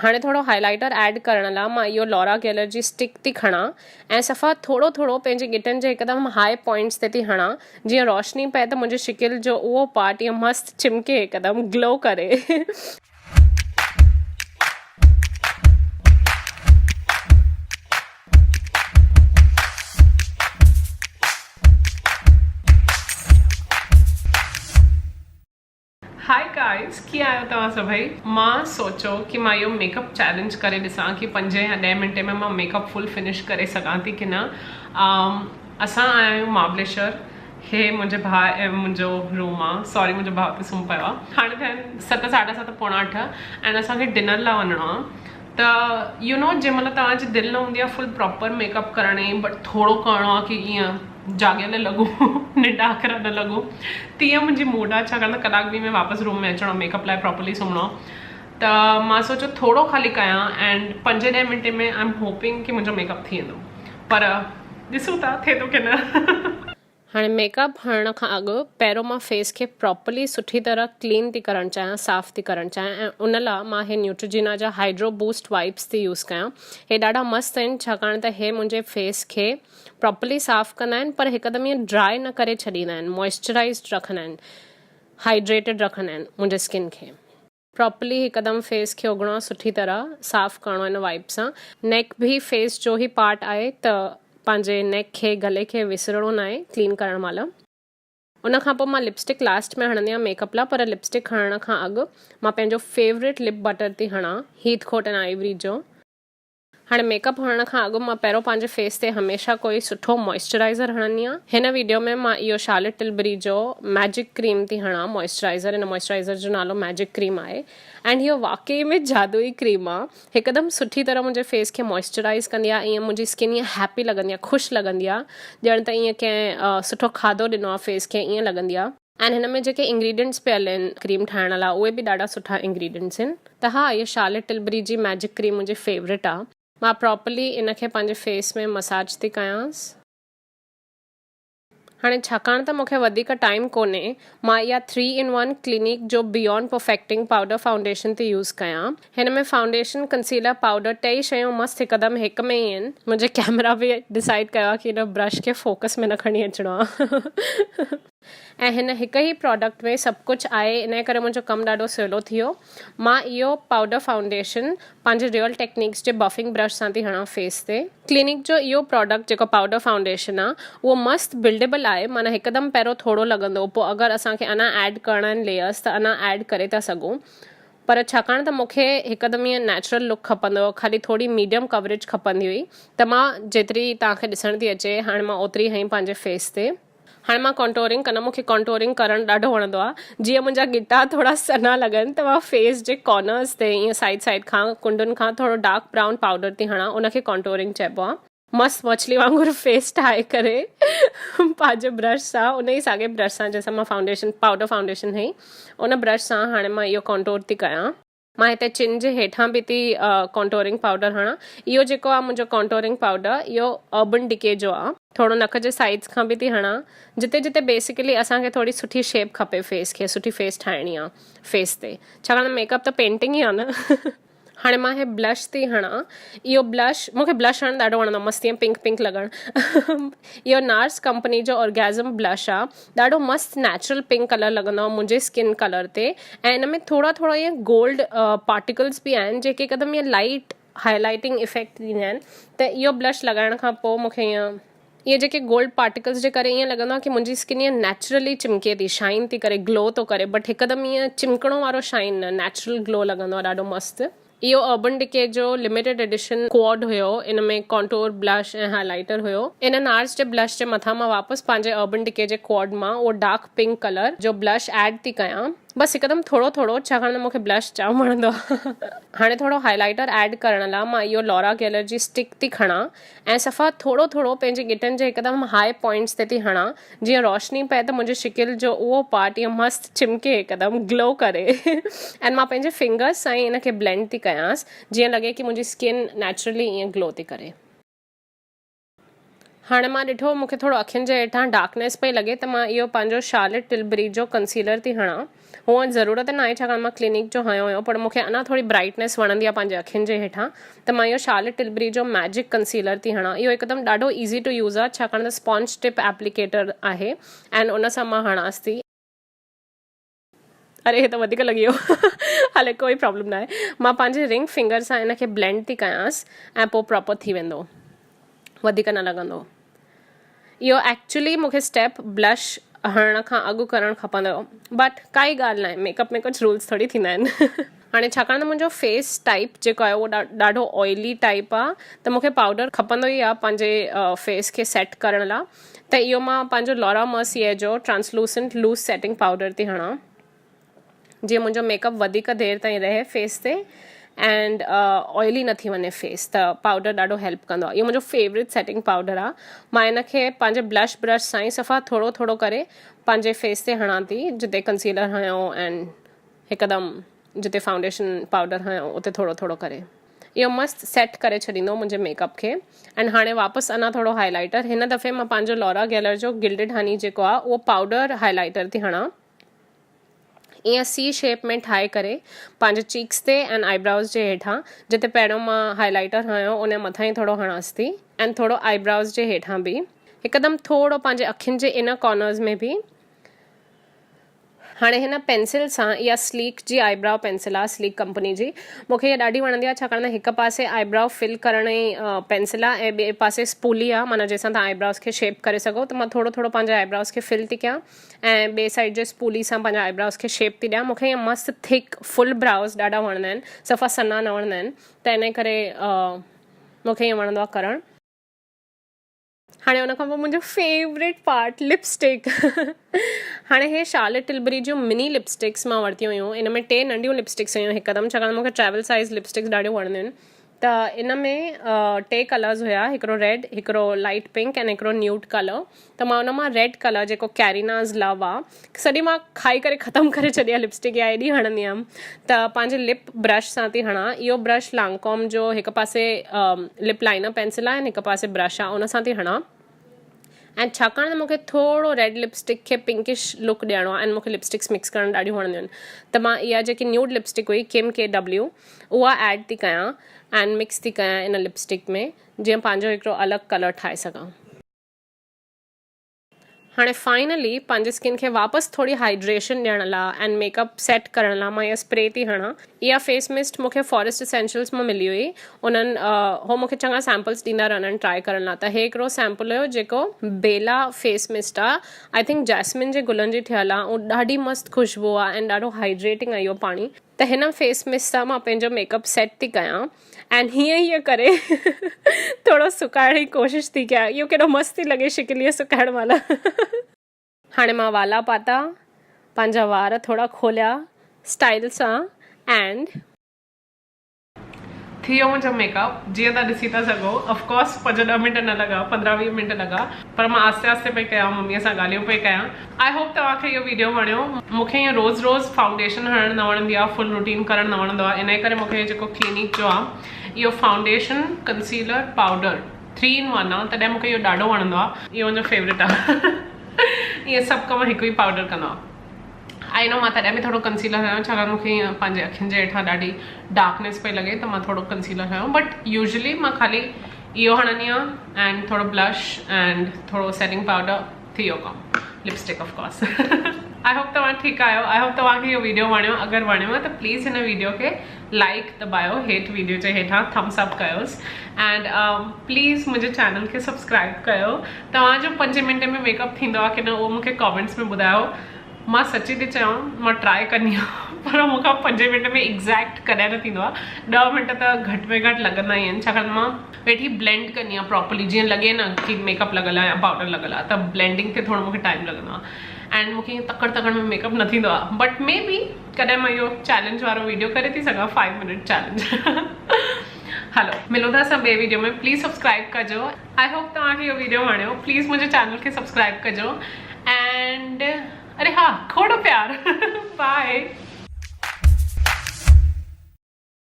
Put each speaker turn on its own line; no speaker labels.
हाणे थोरो highlighter add करण लाइ मां इहो लॉरा गेलर जी स्टिक थी खणां ऐं सफ़ा थोरो थोरो पंहिंजे गिटनि जे हिकदमि हाई पॉइंट्स ते थी हणां जीअं रोशनी पए त मुंहिंजी शिकिल जो उहो पार्ट ईअं मस्तु चिमके हिकदमि ग्लो करे। हाय गाइस, कीअं आहियो तव्हां सभई? मां सोचो कि मां इहो मेकअप चैलेंज करे ॾिसां कि 5 या 10 मिंटे में मां मेकअप फुल फिनिश करे सघां थी कि न। असां आया आहियूं महाबलेश्वर। हे मुंहिंजे भाउ ऐं मुंहिंजो रूम आहे। सॉरी, मुंहिंजो भाउ त सुम्ही पियो आहे। हाणे थिया आहिनि 7, 7:30, पौणा 8 ऐं असांखे डिनर लाइ वञिणो आहे। त यू नो, जंहिं महिल तव्हांजी दिलि न हूंदी आहे फुल प्रॉपर मेकअप करण जी, बट थोरो करिणो आहे कि ईअं जाॻियल लॻूं, निडाखरा न लॻूं, तीअं मुंहिंजी मूड आहे। छाकाणि त कलाक ॿी में वापसि रूम में अचिणो, मेकअप लाइ प्रॉपरली सुम्हणो। त मां सोचो थोरो ख़ाली कयां एंड 5-10 मिंटे में आई एम होपिंग कि मुंहिंजो मेकअप थी वेंदो, पर ॾिसूं था थिए थो की न। हाणे मेकअप हणण खां अॻु पहिरियों मां फेस खे प्रॉपरली सुठी तरह क्लीन थी करणु चाहियां, साफ़ थी करणु चाहियां ऐं उन लाइ मां हे न्यूट्रोजिना जा हाइड्रो बूस्ट वाइप्स थी यूज़ कयां। हे ॾाढा मस्तु आहिनि छाकाणि त हे मुंहिंजे फेस खे प्रॉपरली साफ़ कंदा आहिनि, पर हिकदमि ईअं ड्राई न करे छॾींदा आहिनि, मॉइस्चराइज़्ड रखंदा आहिनि, हाइड्रेटेड रखंदा आहिनि मुंहिंजे स्किन खे। प्रॉपरली हिकदमि फेस खे उघणो आहे, सुठी तरह साफ़ करिणो आहे इन वाइप सां। नेक भी फेस जो ई पार्ट आहे त पंहिंजे नेक खे, गले खे विसरणो न आहे क्लीन करण महिल। उन खां पोइ मां लिपस्टिक लास्ट में हणंदी आहियां मेकअप लाइ, पर लिपस्टिक हणण खां अॻु मां पंहिंजो फेवरेट लिप बटर थी हणां, हीथ कोट एंड आइवरी जो। हाणे मेकअप हणण खां अॻु मां पहिरियों पंहिंजे फेस ते हमेशह कोई सुठो मॉइस्चराइज़र हणंदी आहियां। हिन वीडियो में मां इहो शार्लेट टिलबरी जो मैजिक क्रीम थी हणां मॉइस्चराइज़र। इन मॉइस्चराइज़र जो नालो मैजिक क्रीम आहे एंड इहो वाकई में जादुई क्रीम आहे। हिकदमि सुठी तरह मुंहिंजे फेस खे मॉइस्चराइज़ कंदी आहे, ईअं मुंहिंजी स्किन ईअं हैप्पी लॻंदी आहे, ख़ुशि लॻंदी आहे, ॼण त ईअं कंहिं सुठो खाधो ॾिनो आहे फेस खे, ईअं लॻंदी आहे। एंड हिन में जेके इंग्रीडियंट्स पियल आहिनि क्रीम ठाहिण लाइ, उहे बि ॾाढा सुठा इंग्रीडियंट्स आहिनि। त हा, इहो शार्लेट टिलबरी जी मैजिक क्रीम मुंहिंजी फेवरेट आहे। मां प्रॉपरली इनखे पंहिंजे फेस में मसाज थी कयांसि। हाणे छाकाणि त मूंखे वधीक टाइम कोन्हे, मां इहा 3-in-1 क्लिनिक जो बियॉन्ड परफेक्टिंग पाउडर फाउंडेशन थी यूज़ कयां। हिन में फाउंडेशन, कंसीलर, पाउडर टई शयूं मस्तु हिकदमि हिक में ई आहिनि। मुंहिंजे कैमरा बि डिसाइड कयो आहे कि हिन ब्रश खे फोकस में न खणी अचिणो आहे। ऐं हिन हिक ई प्रोडक्ट में सभु कुझु आहे, इन करे मुंहिंजो कमु ॾाढो सवलो थी वियो। मां इहो पाउडर फाउंडेशन पंहिंजे रियल टेक्निक्स जे बफिंग ब्रश सां थी हणां फेस ते। क्लिनिक जो इहो प्रोडक्ट जेको पाउडर फाउंडेशन आहे उहो मस्तु बिल्डेबल आहे, माना हिकदमि पहिरियों थोरो लॻंदो, पोइ अगरि असांखे अञा ऐड करणा आहिनि लेयर्स त अञा ऐड करे था सघूं। पर छाकाणि त मूंखे हिकदमि ईअं नेचुरल लुक खपंदो हुओ, ख़ाली थोरी मीडियम कवरेज खपंदी हुई, त मां जेतिरी तव्हांखे ॾिसण थी अचे हाणे मां ओतिरी हई पंहिंजे फेस ते। हाणे मां कॉन्टोरिंग कंदमि। मूंखे कॉन्टोरिंग करणु ॾाढो वणंदो आहे। जीअं मुंहिंजा गिटा थोरा सना लॻनि त मां फेस जे कॉर्नर्स ते ईअं साइड खां, कुंडुनि खां थोरो डार्क ब्राउन पाउडर थी हणां, उनखे कॉन्टोरिंग चइबो आहे। मस्तु मछली वांगुरु फेस ठाहे करे पंहिंजे ब्रश सां, उन ई साॻे ब्रश सां जंहिंसां मां पाउडर फाउंडेशन हई, उन ब्रश सां हाणे मां इहो कॉन्टोर थी कयां। मां हिते चिन जे हेठां बि थी कॉन्टोरिंग पाउडर हणां। इहो जेको आहे मुंहिंजो कॉन्टोरिंग पाउडर, इहो अर्बन डिके जो आहे। थोरो नक जे साइड्स खां बि थी हणां, जिते जिते बेसिकली असांखे थोरी सुठी शेप खपे फेस खे, सुठी फेस ठाहिणी आहे फेस ते, छाकाणि त मेकअप त पेंटिंग ई आहे न। हाणे मां हे ब्लश थी हणां। इहो ब्लश, मूंखे ब्लश हणणु ॾाढो वणंदो आहे, मस्तु ईअं पिंक पिंक लॻणु। इहो नार्स कंपनी जो ऑर्गेज़म ब्लश आहे। ॾाढो मस्तु नेचुरल पिंक कलर लॻंदो आहे मुंहिंजे स्किन कलर ते, ऐं इन में थोरा थोरा ईअं गोल्ड पार्टिकल्स बि आहिनि जेके हिकदमि ईअं लाइट हाईलाइटिंग इफेक्ट ॾींदा आहिनि। त इहो ब्लश लॻाइण खां पोइ मूंखे इहे जेके गोल्ड पार्टिकल्स जे करे ईअं लॻंदो आहे कि मुंहिंजी स्किन ईअं नेचुरली चिमके थी, शाइन थी करे, ग्लो थो करे, बट हिकदमि ईअं चिमकणो वारो शाइन न, नेचुरल ग्लो लॻंदो आहे ॾाढो मस्तु। इहो अर्बन डिके जो लिमिटेड एडिशन क्वाड हुयो। इन में कॉन्टोर, ब्लश ऐं हाइलाइटर हुयो। इन नार्स जे ब्लश जे मथां मां वापसि पंहिंजे अर्बन डिके जे क्वाड मां उहो डार्क पिंक कलर जो ब्लश ऐड थी कयां, बसि हिकदमि थोरो थोरो, छाकाणि त मूंखे ब्लश जाम वणंदो आहे। हाणे थोरो हाइलाइटर ऐड करण लाइ मां इहो लॉरा गेलर जी स्टिक थी खणां ऐं सफ़ा थोरो थोरो पंहिंजे गिटनि जे हिकदमि हाई पॉइंट्स ते थी हणां, जीअं रोशनी पए त मुंहिंजी शिकिल जो उहो पार्ट ईअं मस्तु चिमके हिकदमि ग्लो करे। ऐं मां पंहिंजे फिंगर्स सां ई इनखे ब्लेंड थी कयांसि, जीअं लॻे कि मुंहिंजी स्किन नेचुरली ईअं ग्लो थी करे। हाणे मां ॾिठो मूंखे थोरो अखियुनि जे हेठां डार्कनेस पई लॻे त मां इहो पंहिंजो शार्लेट टिलबरी जो कंसीलर थी हणां। हूअं ज़रूरत न आहे छाकाणि मां क्लिनिक जो हयो हुयो, पर मूंखे अञा थोरी ब्राइटनेस वणंदी आहे पंहिंजे अखियुनि जे हेठां, त मां इहो शार्लेट टिलबरी जो मैजिक कंसीलर थी हणां। इहो हिकदमि ॾाढो ईज़ी टू यूज़ आहे छाकाणि त स्पॉन्ज टिप एप्लीकेटर आहे एंड उन सां मां हणांसि थी। अरे हे त वधीक लॻी वियो हले कोई प्रॉब्लम न आहे। मां पंहिंजे रिंग फिंगर सां इनखे ब्लेंड थी कयांसि ऐं पोइ प्रॉपर थी वेंदो, वधीक न लॻंदो। इहो एक्चुअली मूंखे स्टेप ब्लश हणण खां अॻु करणु खपंदो हुयो, बट काई ॻाल्हि न आहे, मेकअप में कुझु रूल्स थोरी थींदा आहिनि हाणे छाकाणि त मुंहिंजो फेस टाइप जेको आहे उहो ॾाढो ऑइली टाइप आहे, त मूंखे पाउडर खपंदो ई आहे पंहिंजे फेस खे सेट करण लाइ। त इहो मां पंहिंजो लॉरा मर्सियर जो ट्रांसलूसेंट लूज़ सेटिंग पाउडर थी हणां, जीअं मुंहिंजो मेकअप वधीक देर ताईं रहे फेस ते एंड ऑइली न थी वञे फेस, त पाउडर ॾाढो हेल्प कंदो आहे। इहो मुंहिंजो फेवरेट सेटिंग पाउडर आहे। मां इनखे पंहिंजे ब्लश ब्रश सां ई सफ़ा थोरो थोरो करे पंहिंजे फेस ते हणां थी, जिते कंसीलर हयो एंड हिकदमि जिते फाउंडेशन पाउडर हयो उते थोरो थोरो करे। इहो मस्तु सेट करे छॾींदो मुंहिंजे मेकअप खे। एंड हाणे वापसि अञा थोरो हाईलाइटर, हिन दफ़े मां पंहिंजो लॉरा गेलर जो गिल्डेड हनी जेको आहे उहो पाउडर हाईलाइटर थी हणां। ईअं सी शेप में ठाहे करे पंहिंजे चीक्स ते एंड आईब्राउज़ जे हेठां, जिते पहिरियों मां हाईलाइटर हयो उन मथां ई थोरो हणांसि थी एंड थोरो आईब्राउज़ जे हेठां बि, हिकदमि थोरो पंहिंजे अखियुनि जे इनर कॉर्नर्स में बि। हाणे हिन पेंसिल सां, इहा स्लीक जी आईब्राउ पेंसिल आहे, स्लीक कंपनी जी, मूंखे इहा ॾाढी वणंदी आहे छाकाणि त हिकु पासे आईब्राउ फिल करण जी पेंसिल आहे ऐं ॿिए पासे स्पूली आहे, माना जंहिंसां तव्हां आईब्राउज़ खे शेप करे सघो। त मां थोरो थोरो पंहिंजे आईब्राउज़ खे फिल थी कयां ऐं ॿिए साइड जे स्पूली सां पंहिंजे आईब्राउज़ खे शेप थी ॾियां। मूंखे ईअं मस्तु थिक फुल ब्राउज़ ॾाढा वणंदा आहिनि, सफ़ा सन्हा न वणंदा आहिनि, त इन करे मूंखे ईअं वणंदो आहे करणु। हाणे उन खां पोइ मुंहिंजो फेवरेट पार्ट लिपस्टिक हाणे हे शार्लेट टिलबरी जूं मिनी लिपस्टिक्स मां वरितियूं हुयूं। इन में 2 नंढियूं लिपस्टिक्स हुयूं हिकदमि, छाकाणि मूंखे ट्रैवल साइज़ लिपस्टिक्स ॾाढियूं वणंदियूं आहिनि। त इन में 2 कलर्स हुया, हिकिड़ो रेड, हिकिड़ो लाइट पिंक एंड हिकिड़ो न्यूड कलर। त मां उन मां रेड कलर जेको कैरिनाज़ लव आहे, सॼी मां खाई करे ख़तमु करे छॾी आहे लिपस्टिक, या एॾी हणंदी हुअमि। त पंहिंजे लिप ब्रश सां थी हणां। इहो ब्रश लांकॉम जो हिकु पासे लिप लाइनर पेंसिल आहे ऐं हिकु पासे ब्रश आहे, उन सां थी हणां। ऐं छाकाणि त मूंखे थोरो रेड लिपस्टिक खे पिंकिश लुक ॾियणो आहे ऐं मूंखे लिपस्टिक्स मिक्स करणु ॾाढियूं वणंदियूं आहिनि, त मां इहा जेकी न्यूड लिपस्टिक हुई किम KW उहा ऐड थी कयां एंड मिक्स थी कयां इन लिपस्टिक में, जीअं पंहिंजो हिकिड़ो अलॻि कलर ठाहे सघां। हाणे फाइनली पंहिंजे स्किन खे वापसि थोरी हाइड्रेशन ॾियण लाइ एंड मेकअप सेट करण लाइ मां इहा स्प्रे थी हणां। इहा फेस मिस्ट मूंखे फॉरेस्ट एसेंशियल्स मां मिली हुई, उन्हनि हो मूंखे चङा सैम्पल्स ॾींदा रहंदा आहिनि ट्राई करण लाइ। त हे हिकिड़ो सैम्पल हुयो जेको बेला फेस मिस्ट आहे, आई थिंक जैस्मिन जे गुलनि जी ठहियलु आहे, ऐं ॾाढी मस्तु ख़ुशबू आहे ऐं ॾाढो हाइड्रेटिंग आहे इहो पाणी। त हिन फेस मिस्ट सां मां पंहिंजो मेकअप सेट थी कयां एंड हीअं करे थोरो सुकाइण जी कोशिशि थी कयां। इहो केॾो मस्तु थी लॻे शिकिलीअ सुकाइण महिल हाणे मां वाला पाता, पंहिंजा वार थोरा खोलिया स्टाइल सां एंड थी वियो मुंहिंजो मेकअप जीअं तव्हां ॾिसी था सघो। ऑफकोर्स 5-10 मिंट न लॻा, 15-20 मिंट लॻा, पर मां आस्ते आस्ते पई कयां, मम्मीअ सां ॻाल्हियूं पई कयां। आई होप तव्हांखे इहो वीडियो वणियो। मूंखे ईअं रोज़ फाउंडेशन हणणु न वणंदी आहे, फुल रूटीन करणु न वणंदो आहे, इन करे मूंखे जेको क्लिनिक जो आहे इहो फाउंडेशन कंसीलर पाउडर 3 in 1 आहे, तॾहिं मूंखे इहो ॾाढो वणंदो आहे। इहो मुंहिंजो फेवरेट आहे इहे सभु कम हिकु ई पाउडर कंदो आहे। आई नो मां तॾहिं बि थोरो कंसीलर हयो, छाकाणि मूंखे ईअं पंहिंजे अखियुनि जे हेठां ॾाढी डार्कनेस पई लॻे, त मां थोरो कंसीलर हयो। बट यूजली मां ख़ाली इहो हणंदी आहियां एंड थोरो ब्लश एंड थोरो सेटिंग पाउडर, थी वियो कमु। लिपस्टिक ऑफकोर्स आई होप तव्हां ठीकु आहियो। आई होप तव्हांखे इहो वीडियो वणियो। अगरि वणियो त प्लीज़ हिन वीडियो खे लाइक दॿायो, हेठि वीडियो जे हेठां थम्स अप कयोसि एंड प्लीज़ मुंहिंजे चैनल खे सब्सक्राइब कयो। तव्हांजो 5 मिंट में मेकअप थींदो आहे की न, उहो मूंखे कॉमेंट्स में ॿुधायो। मां सची थी चवां, मां ट्राई कंदी आहियां, पर मूंखां 5 मिंट में एग्ज़ैक्ट कॾहिं न थींदो आहे। 10 मिंट त घटि में घटि लॻंदा ई आहिनि, छाकाणि मां वेठी ब्लेंड कंदी आहियां प्रॉपरली, जीअं लॻे न कि मेकअप लॻल आहे या पाउडर लॻल आहे, त ब्लेंडिंग खे थोरो मूंखे टाइम लॻंदो आहे एंड मूंखे ईअं तकड़ में मेकअप न थींदो आहे। बट मे बी कॾहिं मां इहो चैलेंज वारो वीडियो करे थी सघां, 5 मिनट चैलेंज हलो, मिलो था असां ॿिए वीडियो में। प्लीज़ सब्सक्राइब कजो। आई होप तव्हांखे इहो वीडियो वणियो। प्लीज़ मुंहिंजे चैनल खे सब्सक्राइब कजो एंड अरे हाँ, खोड़ प्यार बाय।